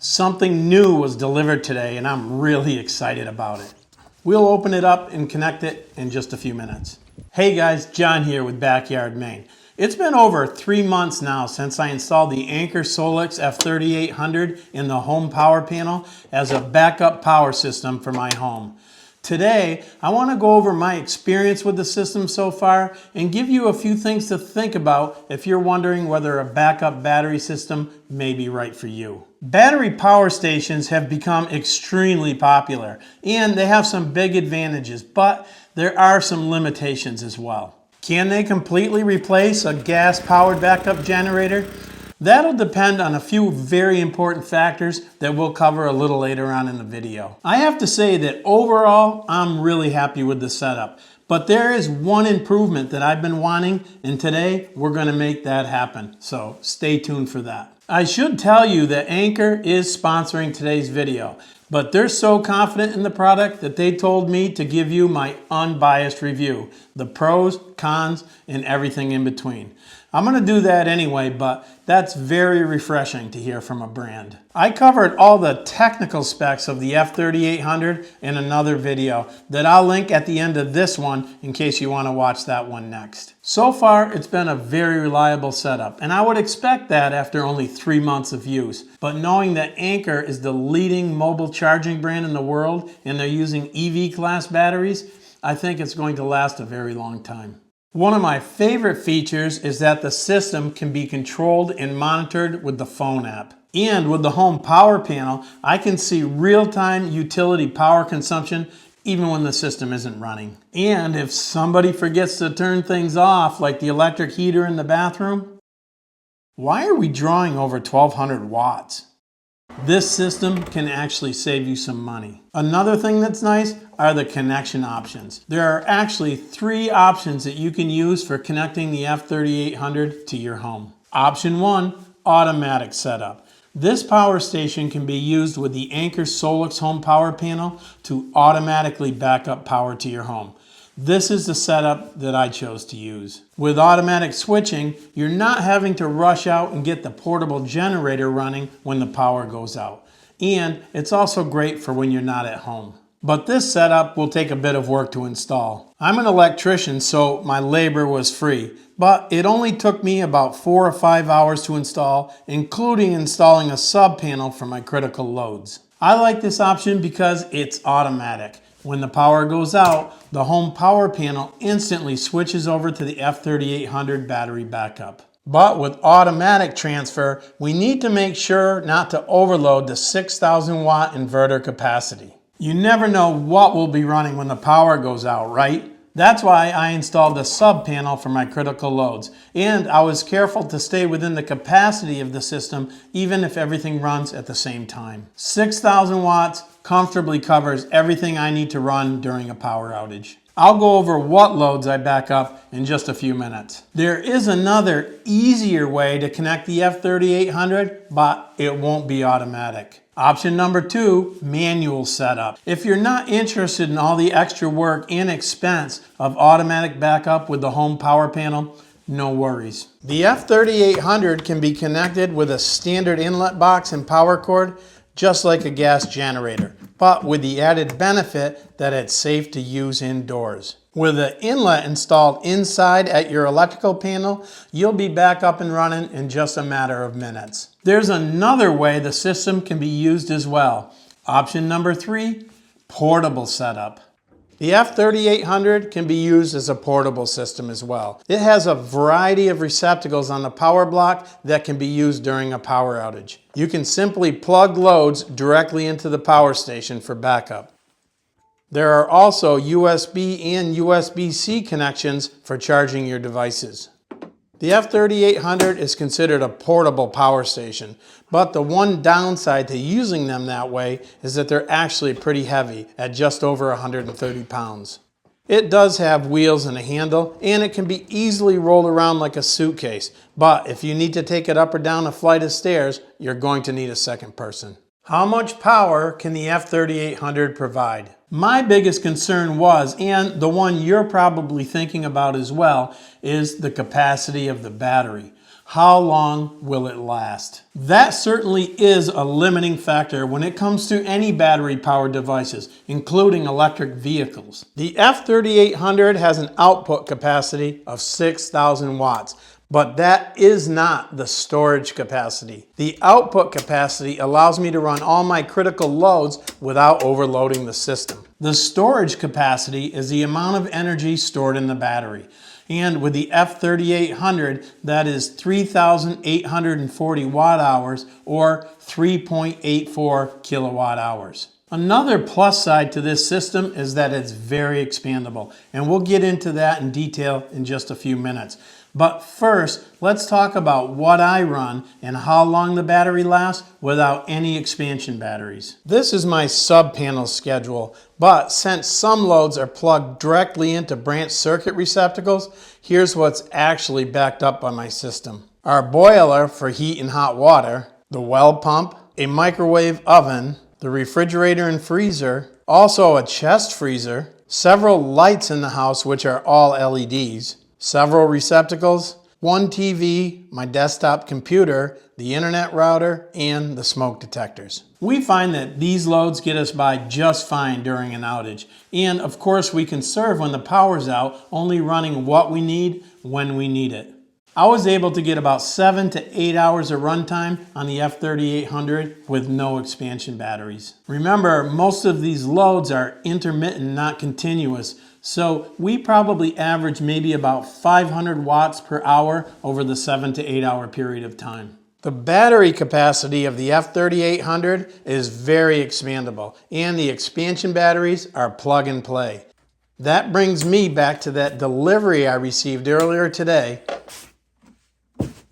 Something new was delivered today and I'm really excited about it. We'll open it up and connect it in just a few minutes. Hey guys, John here with Backyard Maine. It's been over 3 months now since I installed the Anker SOLIX F3800 in the home power panel as a backup power system for my home. Today, I want to go over my experience with the system so far and give you a few things to think about if you're wondering whether a backup battery system may be right for you. Battery power stations have become extremely popular and they have some big advantages, but there are some limitations as well. Can they completely replace a gas-powered backup generator? That'll depend on a few very important factors that we'll cover a little later on in the video. I have to say that overall, I'm really happy with the setup. But there is one improvement that I've been wanting, and today we're going to make that happen. So stay tuned for that. I should tell you that Anker is sponsoring today's video, but they're so confident in the product that they told me to give you my unbiased review, the pros, cons, and everything in between. I'm going to do that anyway, but that's very refreshing to hear from a brand. I covered all the technical specs of the F3800 in another video that I'll link at the end of this one in case you want to watch that one next. So far, it's been a very reliable setup, and I would expect that after only 3 months of use. But knowing that Anker is the leading mobile charging brand in the world and they're using EV class batteries, I think it's going to last a very long time. One of my favorite features is that the system can be controlled and monitored with the phone app. And with the home power panel, I can see real-time utility power consumption even when the system isn't running. And if somebody forgets to turn things off, like the electric heater in the bathroom, why are we drawing over 1200 watts? This system can actually save you some money. Another thing that's nice are the connection options. There are actually 3 options that you can use for connecting the F3800 to your home. Option 1, automatic setup. This power station can be used with the Anker SOLIX home power panel to automatically back up power to your home. This is the setup that I chose to use. With automatic switching, you're not having to rush out and get the portable generator running when the power goes out. And it's also great for when you're not at home. But this setup will take a bit of work to install. I'm an electrician, so my labor was free, but it only took me about 4 or 5 hours to install, including installing a sub panel for my critical loads. I like this option because it's automatic. When the power goes out, the home power panel instantly switches over to the F3800 battery backup. But with automatic transfer, we need to make sure not to overload the 6,000 watt inverter capacity. You never know what will be running when the power goes out, right? That's why I installed a sub panel for my critical loads, and I was careful to stay within the capacity of the system even if everything runs at the same time. 6,000 watts comfortably covers everything I need to run during a power outage. I'll go over what loads I back up in just a few minutes. There is another easier way to connect the F3800, but it won't be automatic. Option number 2, manual setup. If you're not interested in all the extra work and expense of automatic backup with the home power panel, no worries. The F3800 can be connected with a standard inlet box and power cord, just like a gas generator, but with the added benefit that it's safe to use indoors. With the inlet installed inside at your electrical panel, you'll be back up and running in just a matter of minutes. There's another way the system can be used as well. Option number 3, portable setup. The F3800 can be used as a portable system as well. It has a variety of receptacles on the power block that can be used during a power outage. You can simply plug loads directly into the power station for backup. There are also USB and USB-C connections for charging your devices. The F3800 is considered a portable power station, but the one downside to using them that way is that they're actually pretty heavy at just over 130 pounds. It does have wheels and a handle, and it can be easily rolled around like a suitcase, but if you need to take it up or down a flight of stairs, you're going to need a second person. How much power can the F3800 provide? My biggest concern was, and the one you're probably thinking about as well, is the capacity of the battery. How long will it last? That certainly is a limiting factor when it comes to any battery-powered devices, including electric vehicles. The F3800 has an output capacity of 6,000 watts, but that is not the storage capacity. The output capacity allows me to run all my critical loads without overloading the system. The storage capacity is the amount of energy stored in the battery. And with the F3800, that is 3,840 watt hours or 3.84 kilowatt hours. Another plus side to this system is that it's very expandable, and we'll get into that in detail in just a few minutes. But first, let's talk about what I run and how long the battery lasts without any expansion batteries. This is my sub-panel schedule, but since some loads are plugged directly into branch circuit receptacles, here's what's actually backed up by my system. Our boiler for heat and hot water, the well pump, a microwave oven, the refrigerator and freezer, also a chest freezer, several lights in the house which are all LEDs, several receptacles, one TV, my desktop computer, the internet router, and the smoke detectors. We find that these loads get us by just fine during an outage. And of course we can serve when the power's out, only running what we need when we need it. I was able to get about 7 to 8 hours of runtime on the F3800 with no expansion batteries. Remember, most of these loads are intermittent, not continuous, so we probably average maybe about 500 watts per hour over the 7 to 8 hour period of time. The battery capacity of the F3800 is very expandable, and the expansion batteries are plug and play. That brings me back to that delivery I received earlier today.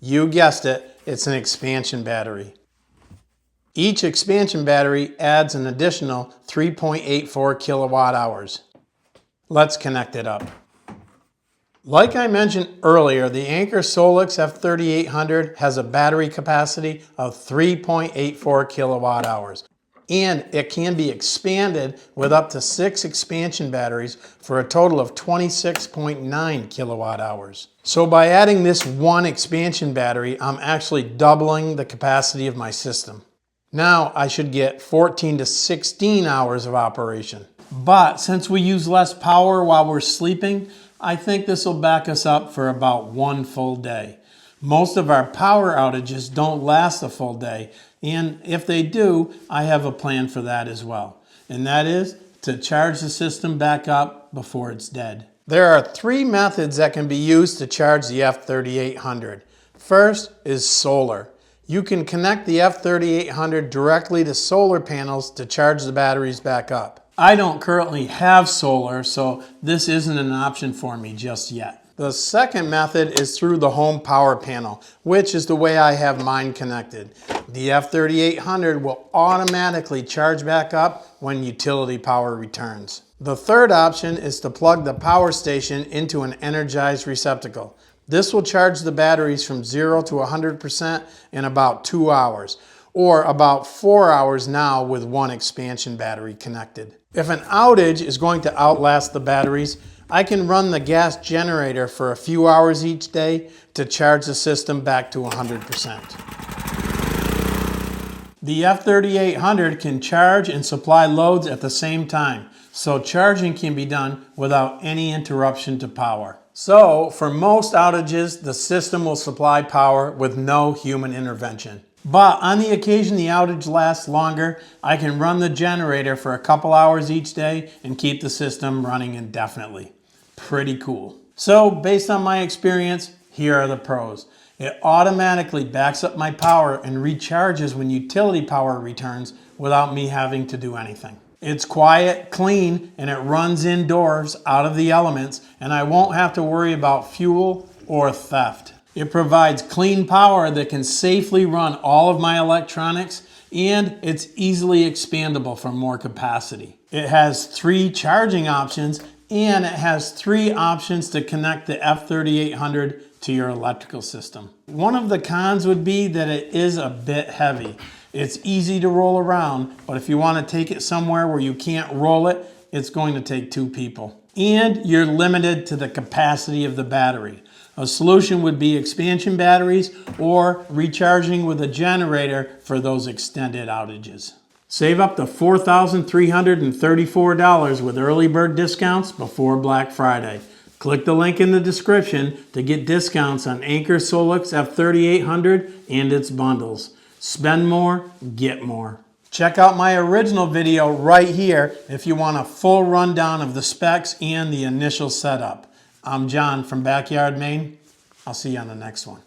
You guessed it, it's an expansion battery. Each expansion battery adds an additional 3.84 kilowatt hours. Let's connect it up. Like I mentioned earlier, the Anker SOLIX F3800 has a battery capacity of 3.84 kilowatt hours. And it can be expanded with up to 6 expansion batteries for a total of 26.9 kilowatt hours. So by adding this one expansion battery, I'm actually doubling the capacity of my system. Now I should get 14 to 16 hours of operation. But since we use less power while we're sleeping, I think this will back us up for about 1 full day. Most of our power outages don't last a full day, and if they do, I have a plan for that as well. And that is to charge the system back up before it's dead. There are 3 methods that can be used to charge the F3800. First is solar. You can connect the F3800 directly to solar panels to charge the batteries back up. I don't currently have solar, so this isn't an option for me just yet. The second method is through the home power panel, which is the way I have mine connected. The F3800 will automatically charge back up when utility power returns. The third option is to plug the power station into an energized receptacle. This will charge the batteries from 0 to 100% in about 2 hours, or about 4 hours now with one expansion battery connected. If an outage is going to outlast the batteries, I can run the gas generator for a few hours each day to charge the system back to 100%. The F3800 can charge and supply loads at the same time, so charging can be done without any interruption to power. So, for most outages, the system will supply power with no human intervention. But on the occasion the outage lasts longer, I can run the generator for a couple hours each day and keep the system running indefinitely. Pretty cool. So based on my experience, here are the pros. It automatically backs up my power and recharges when utility power returns without me having to do anything. It's quiet, clean, and it runs indoors out of the elements, and I won't have to worry about fuel or theft. It provides clean power that can safely run all of my electronics, and it's easily expandable for more capacity. It has 3 charging options, and it has 3 options to connect the F3800 to your electrical system. One of the cons would be that it is a bit heavy. It's easy to roll around, but if you want to take it somewhere where you can't roll it, it's going to take 2 people. And you're limited to the capacity of the battery. A solution would be expansion batteries or recharging with a generator for those extended outages. Save up to $4,334 with early bird discounts before Black Friday. Click the link in the description to get discounts on Anker SOLIX F3800 and its bundles. Spend more, get more. Check out my original video right here if you want a full rundown of the specs and the initial setup. I'm John from Backyard, Maine. I'll see you on the next one.